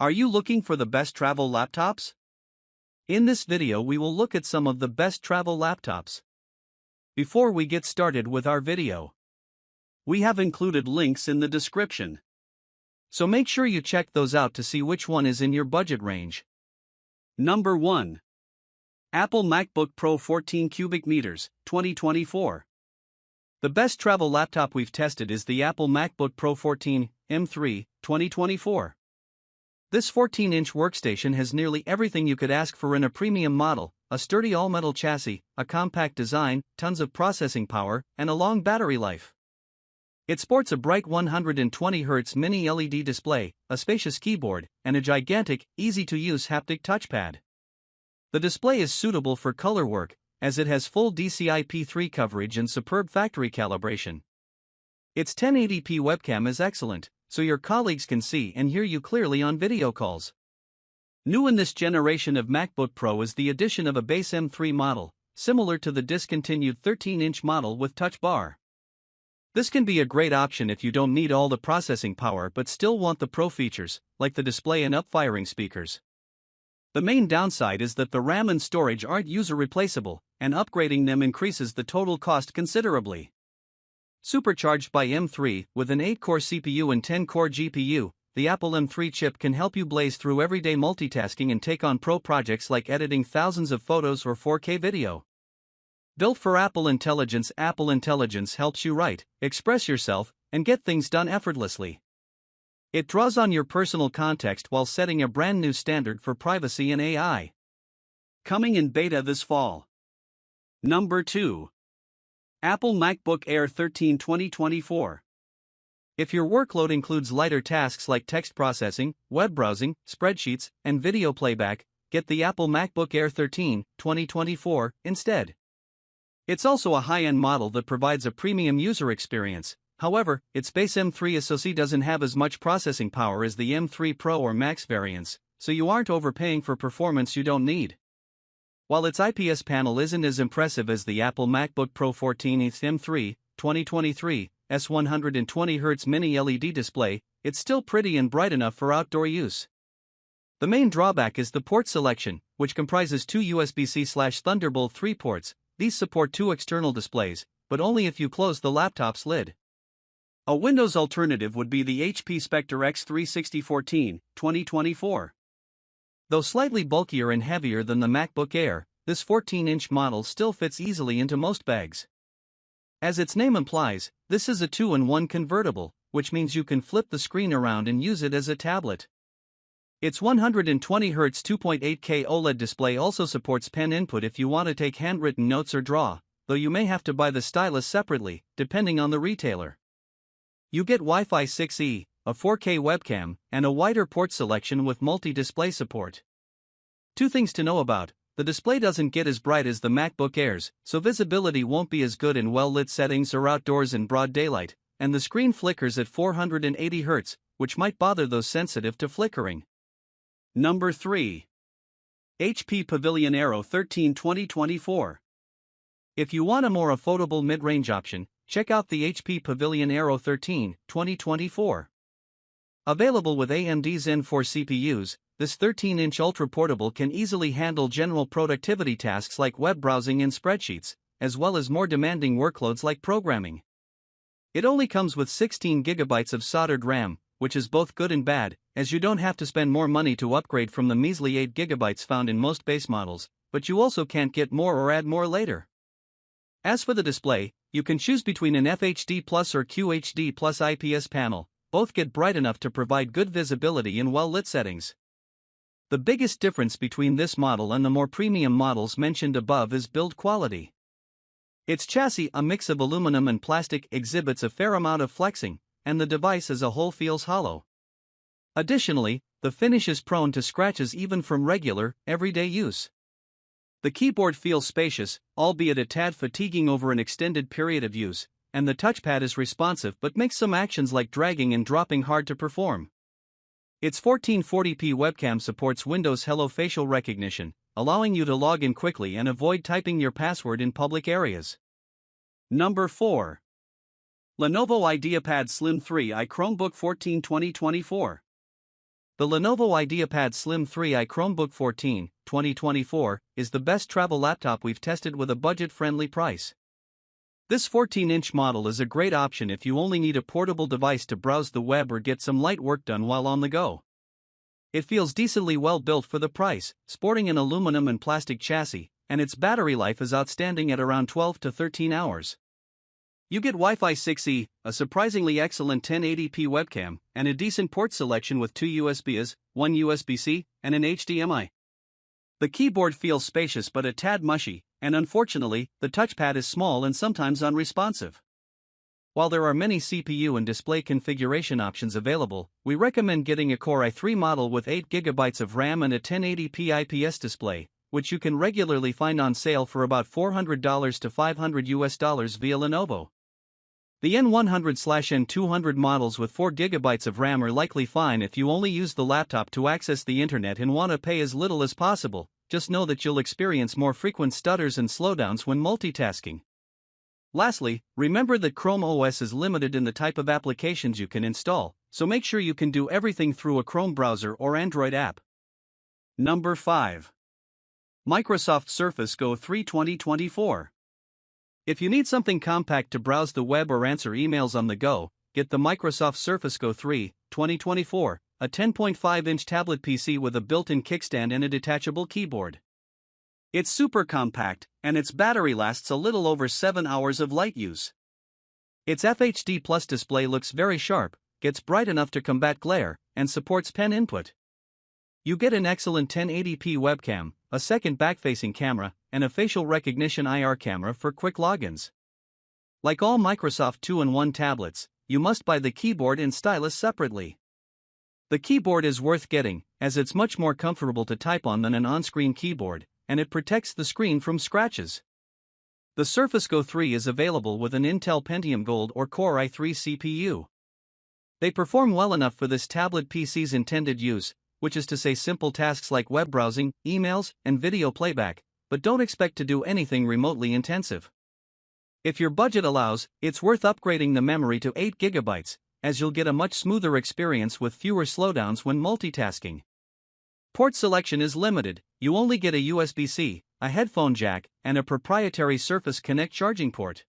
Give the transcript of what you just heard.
Are you looking for the best travel laptops? In this video we will look at some of the best travel laptops. Before we get started with our video, we have included links in the description, so make sure you check those out to see which one is in your budget range. Number 1. Apple MacBook Pro 14 cubic meters, 2024. The best travel laptop we've tested is the Apple MacBook Pro 14 M3, 2024. This 14-inch workstation has nearly everything you could ask for in a premium model: a sturdy all-metal chassis, a compact design, tons of processing power, and a long battery life. It sports a bright 120Hz mini LED display, a spacious keyboard, and a gigantic, easy-to-use haptic touchpad. The display is suitable for color work, as it has full DCI-P3 coverage and superb factory calibration. Its 1080p webcam is excellent, so your colleagues can see and hear you clearly on video calls. New in this generation of MacBook Pro is the addition of a base M3 model, similar to the discontinued 13-inch model with Touch Bar. This can be a great option if you don't need all the processing power but still want the Pro features, like the display and up-firing speakers. The main downside is that the RAM and storage aren't user-replaceable, and upgrading them increases the total cost considerably. Supercharged by M3, with an 8-core CPU and 10-core GPU, the Apple M3 chip can help you blaze through everyday multitasking and take on pro projects like editing thousands of photos or 4K video. Built for Apple Intelligence helps you write, express yourself, and get things done effortlessly. It draws on your personal context while setting a brand new standard for privacy and AI. Coming in beta this fall. Number 2. Apple MacBook Air 13 2024. If your workload includes lighter tasks like text processing, web browsing, spreadsheets, and video playback, get the Apple MacBook Air 13 2024 instead. It's also a high-end model that provides a premium user experience. However, its base M3 SoC doesn't have as much processing power as the M3 Pro or Max variants, so you aren't overpaying for performance you don't need. While its IPS panel isn't as impressive as the Apple MacBook Pro 14 M3, 2023, S120Hz mini LED display, it's still pretty and bright enough for outdoor use. The main drawback is the port selection, which comprises two USB-C/Thunderbolt 3 ports. These support two external displays, but only if you close the laptop's lid. A Windows alternative would be the HP Spectre X36014, 2024. Though slightly bulkier and heavier than the MacBook Air, this 14-inch model still fits easily into most bags. As its name implies, this is a 2-in-1 convertible, which means you can flip the screen around and use it as a tablet. Its 120Hz 2.8K OLED display also supports pen input if you want to take handwritten notes or draw, though you may have to buy the stylus separately, depending on the retailer. You get Wi-Fi 6E, a 4K webcam, and a wider port selection with multi-display support. Two things to know about: the display doesn't get as bright as the MacBook Airs, so visibility won't be as good in well-lit settings or outdoors in broad daylight, and the screen flickers at 480 Hz, which might bother those sensitive to flickering. Number 3. HP Pavilion Aero 13 2024. If you want a more affordable mid-range option, check out the HP Pavilion Aero 13 2024. Available with AMD Zen 4 CPUs, this 13-inch ultra-portable can easily handle general productivity tasks like web browsing and spreadsheets, as well as more demanding workloads like programming. It only comes with 16 GB of soldered RAM, which is both good and bad, as you don't have to spend more money to upgrade from the measly 8 GB found in most base models, but you also can't get more or add more later. As for the display, you can choose between an FHD Plus or QHD Plus IPS panel. Both get bright enough to provide good visibility in well-lit settings. The biggest difference between this model and the more premium models mentioned above is build quality. Its chassis, a mix of aluminum and plastic, exhibits a fair amount of flexing, and the device as a whole feels hollow. Additionally, the finish is prone to scratches even from regular, everyday use. The keyboard feels spacious, albeit a tad fatiguing over an extended period of use, and the touchpad is responsive but makes some actions like dragging and dropping hard to perform. Its 1440p webcam supports Windows Hello facial recognition, allowing you to log in quickly and avoid typing your password in public areas. Number 4. Lenovo IdeaPad Slim 3i Chromebook 14 2024. The Lenovo IdeaPad Slim 3i Chromebook 14, 2024, is the best travel laptop we've tested with a budget-friendly price. This 14-inch model is a great option if you only need a portable device to browse the web or get some light work done while on the go. It feels decently well built for the price, sporting an aluminum and plastic chassis, and its battery life is outstanding at around 12 to 13 hours. You get Wi-Fi 6E, a surprisingly excellent 1080p webcam, and a decent port selection with 2 USBs, 1 USB-C, and an HDMI. The keyboard feels spacious but a tad mushy, and unfortunately, the touchpad is small and sometimes unresponsive. While there are many CPU and display configuration options available, we recommend getting a Core i3 model with 8GB of RAM and a 1080p IPS display, which you can regularly find on sale for about $400 to $500 via Lenovo. The N100/N200 models with 4GB of RAM are likely fine if you only use the laptop to access the internet and want to pay as little as possible. Just know that you'll experience more frequent stutters and slowdowns when multitasking. Lastly, remember that Chrome OS is limited in the type of applications you can install, so make sure you can do everything through a Chrome browser or Android app. Number 5. Microsoft Surface Go 3 2024. If you need something compact to browse the web or answer emails on the go, get the Microsoft Surface Go 3 2024, a 10.5-inch tablet PC with a built-in kickstand and a detachable keyboard. It's super compact, and its battery lasts a little over 7 hours of light use. Its FHD Plus display looks very sharp, gets bright enough to combat glare, and supports pen input. You get an excellent 1080p webcam, a second back-facing camera, and a facial recognition IR camera for quick logins. Like all Microsoft 2-in-1 tablets, you must buy the keyboard and stylus separately. The keyboard is worth getting, as it's much more comfortable to type on than an on-screen keyboard, and it protects the screen from scratches. The Surface Go 3 is available with an Intel Pentium Gold or Core i3 CPU. They perform well enough for this tablet PC's intended use, which is to say simple tasks like web browsing, emails, and video playback, but don't expect to do anything remotely intensive. If your budget allows, it's worth upgrading the memory to 8GB, as you'll get a much smoother experience with fewer slowdowns when multitasking. Port selection is limited. You only get a USB-C, a headphone jack, and a proprietary Surface Connect charging port.